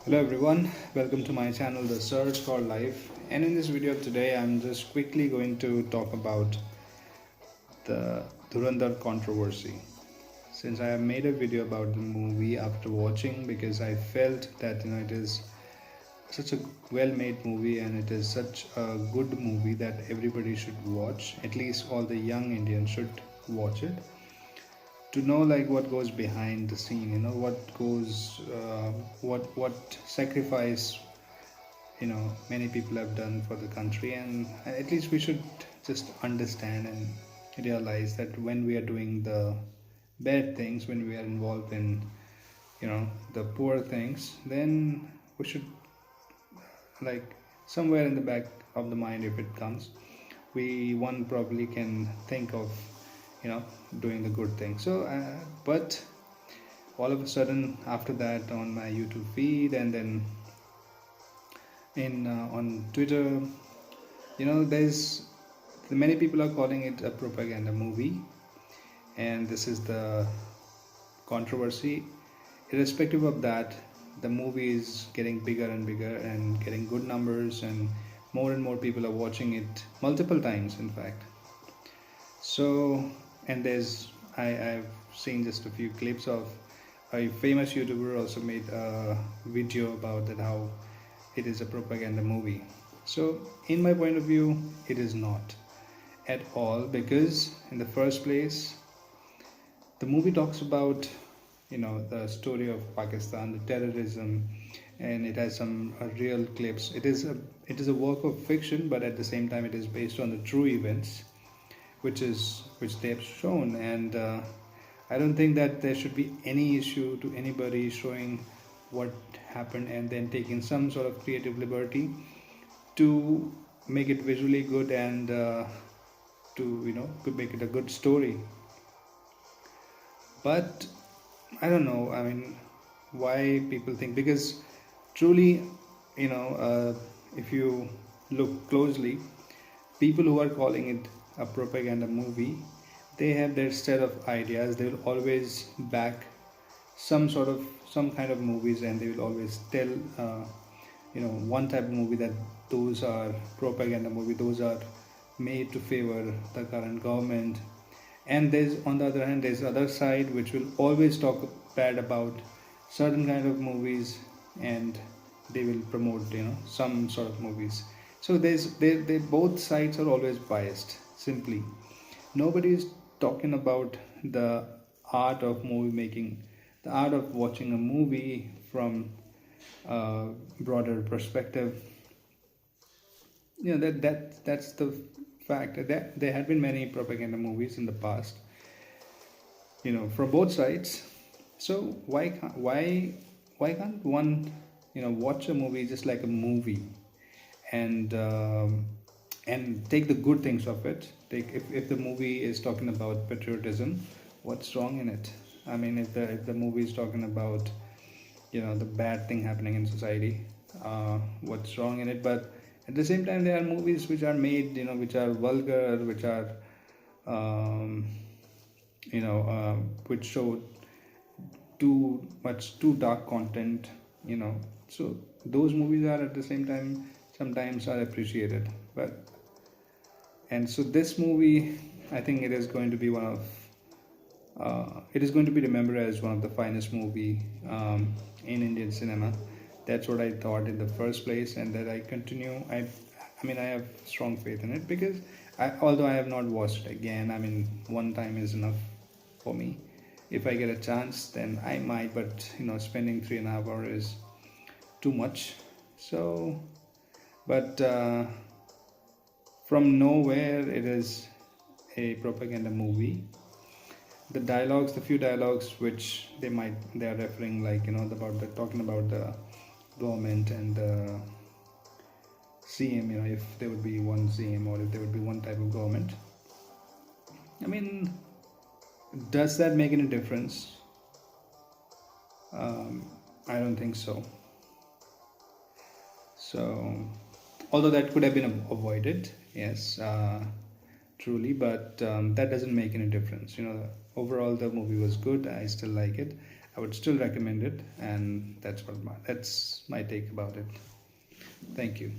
Hello everyone, welcome to my channel The Search for Life, and in this video today I'm just quickly going to talk about the Dhurandhar controversy. Since I have made a video about the movie after watching, because I felt that it is such a well-made movie and it is such a good movie that everybody should watch. At least all the young Indians should watch it to know like what goes behind the scene. What goes, what sacrifice many people have done for the country, and at least we should just understand and realize that when we are doing the bad things, when we are involved in the poor things, then we should, like, somewhere in the back of the mind, if it comes, we one probably can think of doing the good thing. But all of a sudden, after that, on my YouTube feed and then in on Twitter, there's many people are calling it a propaganda movie, and this is the controversy. Irrespective of that, the movie is getting bigger and bigger and getting good numbers, and more people are watching it multiple times, in fact. So, and I've seen just a few clips of a famous YouTuber also made a video about that, how it is a propaganda movie. So in my point of view, it is not at all, because in the first place, the movie talks about the story of Pakistan, the terrorism, and it has some real clips. It is a work of fiction, but at the same time it is based on the true events which they have shown. And I don't think that there should be any issue to anybody showing what happened and then taking some sort of creative liberty to make it visually good and to make it a good story. But I don't know, I mean, why people think, because truly, if you look closely, people who are calling it a propaganda movie, they have their set of ideas. They will always back some kind of movies, and they will always tell one type of movie that those are propaganda movie, those are made to favor the current government. And there's, on the other hand, there's other side which will always talk bad about certain kind of movies, and they will promote some sort of movies. So they both sides are always biased. Simply, nobody is talking about the art of movie making, the art of watching a movie from a broader perspective. That's the fact that there have been many propaganda movies in the past, from both sides. So why can't one watch a movie just like a movie, and take the good things of it. If the movie is talking about patriotism, what's wrong in it? I mean, if the movie is talking about the bad thing happening in society, what's wrong in it? But at the same time, there are movies which are made, which are vulgar, which are um, which show too dark content. So those movies are, at the same time, sometimes are appreciated. But and so this movie, I think it is going to be it is going to be remembered as one of the finest movie in Indian cinema. That's what I thought in the first place, and that I continue. I mean, I have strong faith in it, because although I have not watched it again, I mean, one time is enough for me. If I get a chance, then I might, but spending 3.5 hours is too much. So, but from nowhere, it is a propaganda movie. The few dialogues which they are referring, like talking about the government and the CM, if there would be one CM, or if there would be one type of government. I mean, does that make any difference? I don't think so. So, although that could have been avoided, yes, truly, but that doesn't make any difference. Overall the movie was good. I still like it. I would still recommend it, and that's my take about it. Thank you.